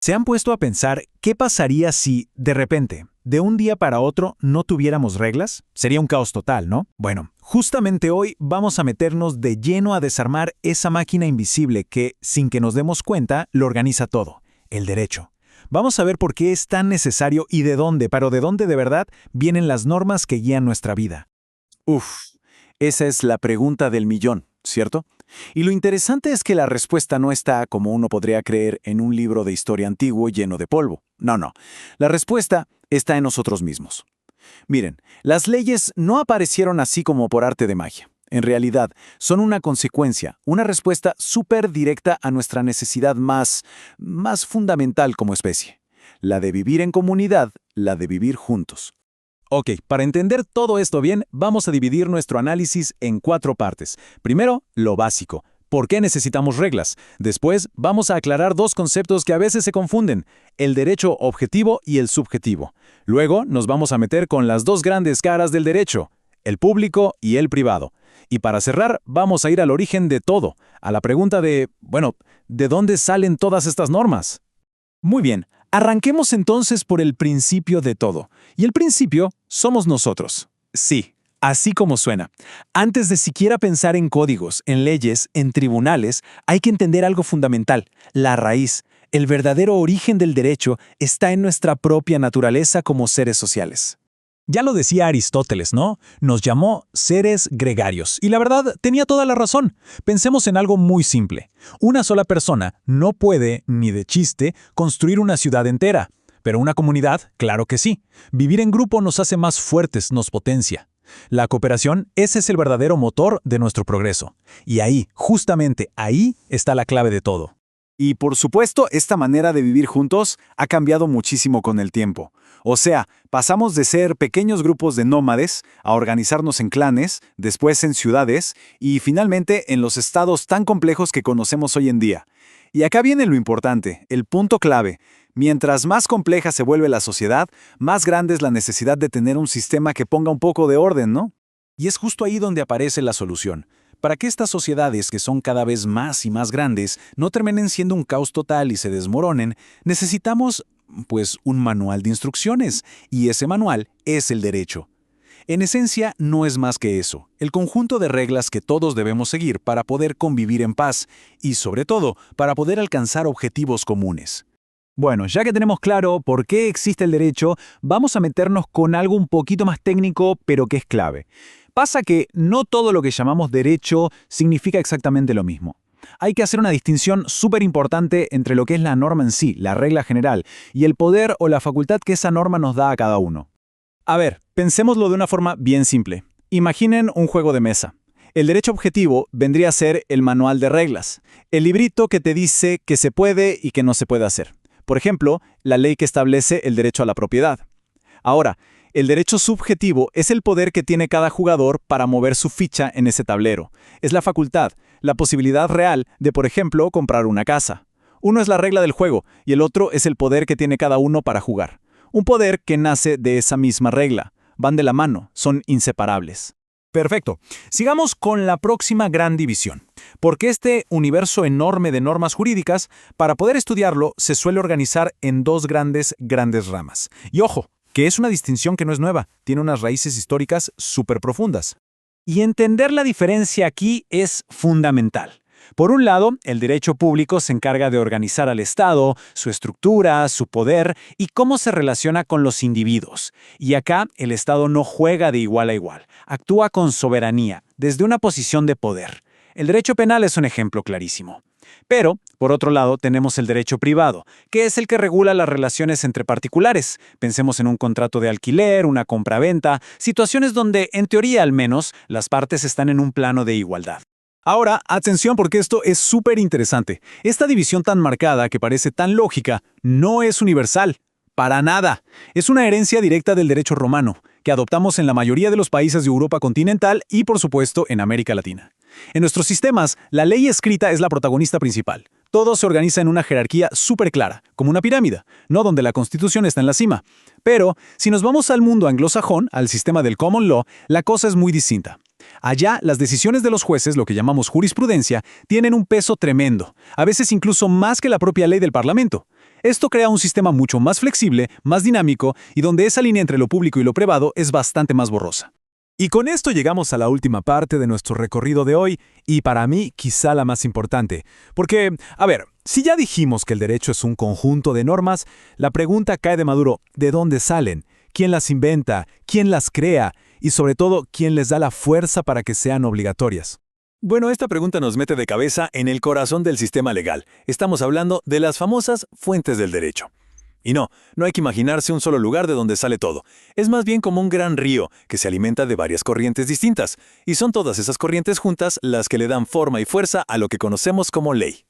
¿Se han puesto a pensar qué pasaría si, de repente, de un día para otro, no tuviéramos reglas? Sería un caos total, ¿no? Bueno, justamente hoy vamos a meternos de lleno a desarmar esa máquina invisible que, sin que nos demos cuenta, lo organiza todo, el derecho. Vamos a ver por qué es tan necesario y de dónde, pero de dónde de verdad vienen las normas que guían nuestra vida. Uf, esa es la pregunta del millón, ¿cierto? Y lo interesante es que la respuesta no está, como uno podría creer, en un libro de historia antiguo lleno de polvo. No. La respuesta está en nosotros mismos. Miren, las leyes no aparecieron así como por arte de magia. En realidad, son una consecuencia, una respuesta súper directa a nuestra necesidad más fundamental como especie. La de vivir en comunidad, la de vivir juntos. Ok, para entender todo esto bien, vamos a dividir nuestro análisis en 4 partes. Primero, lo básico. ¿Por qué necesitamos reglas? Después, vamos a aclarar 2 conceptos que a veces se confunden, el derecho objetivo y el subjetivo. Luego, nos vamos a meter con las 2 grandes caras del derecho, el público y el privado. Y para cerrar, vamos a ir al origen de todo, a la pregunta de, ¿de dónde salen todas estas normas? Muy bien. Arranquemos entonces por el principio de todo. Y el principio somos nosotros. Sí, así como suena. Antes de siquiera pensar en códigos, en leyes, en tribunales, hay que entender algo fundamental, la raíz. El verdadero origen del derecho está en nuestra propia naturaleza como seres sociales. Ya lo decía Aristóteles, ¿no? Nos llamó seres gregarios. Y la verdad, tenía toda la razón. Pensemos en algo muy simple. Una sola persona no puede, ni de chiste, construir una ciudad entera. Pero una comunidad, claro que sí. Vivir en grupo nos hace más fuertes, nos potencia. La cooperación, ese es el verdadero motor de nuestro progreso. Y ahí, justamente ahí, está la clave de todo. Y por supuesto, esta manera de vivir juntos ha cambiado muchísimo con el tiempo. O sea, pasamos de ser pequeños grupos de nómades a organizarnos en clanes, después en ciudades y finalmente en los estados tan complejos que conocemos hoy en día. Y acá viene lo importante, el punto clave. Mientras más compleja se vuelve la sociedad, más grande es la necesidad de tener un sistema que ponga un poco de orden, ¿no? Y es justo ahí donde aparece la solución. Para que estas sociedades, que son cada vez más y más grandes, no terminen siendo un caos total y se desmoronen, necesitamos, un manual de instrucciones, y ese manual es el derecho. En esencia, no es más que eso, el conjunto de reglas que todos debemos seguir para poder convivir en paz y, sobre todo, para poder alcanzar objetivos comunes. Bueno, ya que tenemos claro por qué existe el derecho, vamos a meternos con algo un poquito más técnico, pero que es clave. Pasa que no todo lo que llamamos derecho significa exactamente lo mismo. Hay que hacer una distinción súper importante entre lo que es la norma en sí, la regla general, y el poder o la facultad que esa norma nos da a cada uno. A ver, pensémoslo de una forma bien simple. Imaginen un juego de mesa. El derecho objetivo vendría a ser el manual de reglas, el librito que te dice qué se puede y qué no se puede hacer. Por ejemplo, la ley que establece el derecho a la propiedad. Ahora, el derecho subjetivo es el poder que tiene cada jugador para mover su ficha en ese tablero. Es la facultad, la posibilidad real de, por ejemplo, comprar una casa. Uno es la regla del juego y el otro es el poder que tiene cada uno para jugar. Un poder que nace de esa misma regla. Van de la mano, son inseparables. Perfecto. Sigamos con la próxima gran división. Porque este universo enorme de normas jurídicas, para poder estudiarlo, se suele organizar en 2 grandes ramas. Y ojo, que es una distinción que no es nueva, tiene unas raíces históricas súper profundas. Y entender la diferencia aquí es fundamental. Por un lado, el derecho público se encarga de organizar al Estado, su estructura, su poder y cómo se relaciona con los individuos. Y acá el Estado no juega de igual a igual, actúa con soberanía, desde una posición de poder. El derecho penal es un ejemplo clarísimo. Pero, por otro lado, tenemos el derecho privado, que es el que regula las relaciones entre particulares. Pensemos en un contrato de alquiler, una compraventa, situaciones donde, en teoría al menos, las partes están en un plano de igualdad. Ahora, atención porque esto es súper interesante. Esta división tan marcada, que parece tan lógica, no es universal. Para nada. Es una herencia directa del derecho romano, que adoptamos en la mayoría de los países de Europa continental y, por supuesto, en América Latina. En nuestros sistemas, la ley escrita es la protagonista principal. Todo se organiza en una jerarquía súper clara, como una pirámide, no donde la Constitución está en la cima. Pero, si nos vamos al mundo anglosajón, al sistema del common law, la cosa es muy distinta. Allá, las decisiones de los jueces, lo que llamamos jurisprudencia, tienen un peso tremendo, a veces incluso más que la propia ley del Parlamento. Esto crea un sistema mucho más flexible, más dinámico y donde esa línea entre lo público y lo privado es bastante más borrosa. Y con esto llegamos a la última parte de nuestro recorrido de hoy, y para mí quizá la más importante. Porque, a ver, si ya dijimos que el derecho es un conjunto de normas, la pregunta cae de maduro: ¿de dónde salen? ¿Quién las inventa? ¿Quién las crea? Y sobre todo, ¿quién les da la fuerza para que sean obligatorias? Bueno, esta pregunta nos mete de cabeza en el corazón del sistema legal. Estamos hablando de las famosas fuentes del derecho. Y no hay que imaginarse un solo lugar de donde sale todo. Es más bien como un gran río que se alimenta de varias corrientes distintas. Y son todas esas corrientes juntas las que le dan forma y fuerza a lo que conocemos como ley.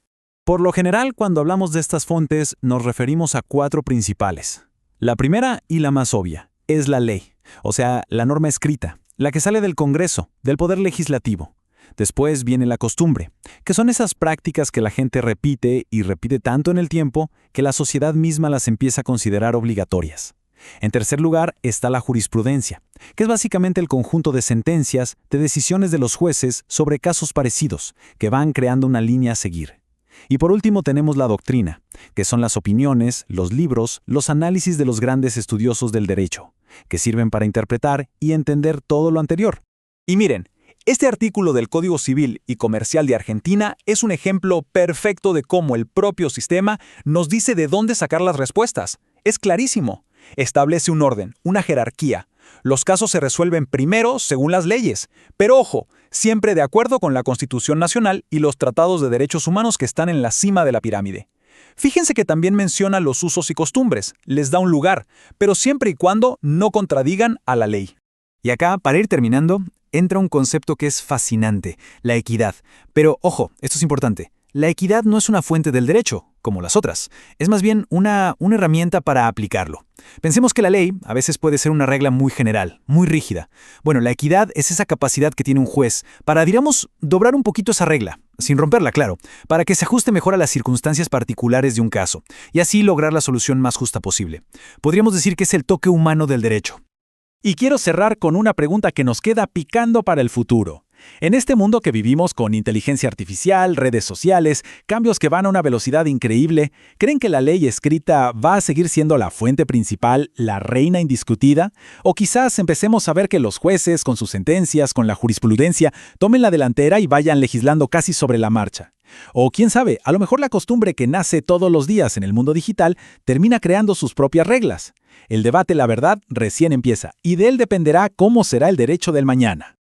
Por lo general, cuando hablamos de estas fuentes, nos referimos a 4 principales. La primera y la más obvia es la ley, o sea, la norma escrita, la que sale del Congreso, del Poder Legislativo. Después viene la costumbre, que son esas prácticas que la gente repite y repite tanto en el tiempo que la sociedad misma las empieza a considerar obligatorias. En tercer lugar está la jurisprudencia, que es básicamente el conjunto de sentencias, de decisiones de los jueces sobre casos parecidos, que van creando una línea a seguir. Y por último tenemos la doctrina, que son las opiniones, los libros, los análisis de los grandes estudiosos del derecho, que sirven para interpretar y entender todo lo anterior. Y miren, este artículo del Código Civil y Comercial de Argentina es un ejemplo perfecto de cómo el propio sistema nos dice de dónde sacar las respuestas. Es clarísimo. Establece un orden, una jerarquía. Los casos se resuelven primero según las leyes, pero ojo, siempre de acuerdo con la Constitución Nacional y los tratados de derechos humanos que están en la cima de la pirámide. Fíjense que también menciona los usos y costumbres, les da un lugar, pero siempre y cuando no contradigan a la ley. Y acá, para ir terminando, entra un concepto que es fascinante, la equidad. Pero, ojo, esto es importante. La equidad no es una fuente del derecho, como las otras. Es más bien una herramienta para aplicarlo. Pensemos que la ley a veces puede ser una regla muy general, muy rígida. Bueno, la equidad es esa capacidad que tiene un juez para, digamos, doblar un poquito esa regla, sin romperla, claro, para que se ajuste mejor a las circunstancias particulares de un caso, y así lograr la solución más justa posible. Podríamos decir que es el toque humano del derecho. Y quiero cerrar con una pregunta que nos queda picando para el futuro. En este mundo que vivimos con inteligencia artificial, redes sociales, cambios que van a una velocidad increíble, ¿creen que la ley escrita va a seguir siendo la fuente principal, la reina indiscutida? ¿O quizás empecemos a ver que los jueces, con sus sentencias, con la jurisprudencia, tomen la delantera y vayan legislando casi sobre la marcha? O quién sabe, a lo mejor la costumbre que nace todos los días en el mundo digital termina creando sus propias reglas. El debate, la verdad, recién empieza, y de él dependerá cómo será el derecho del mañana.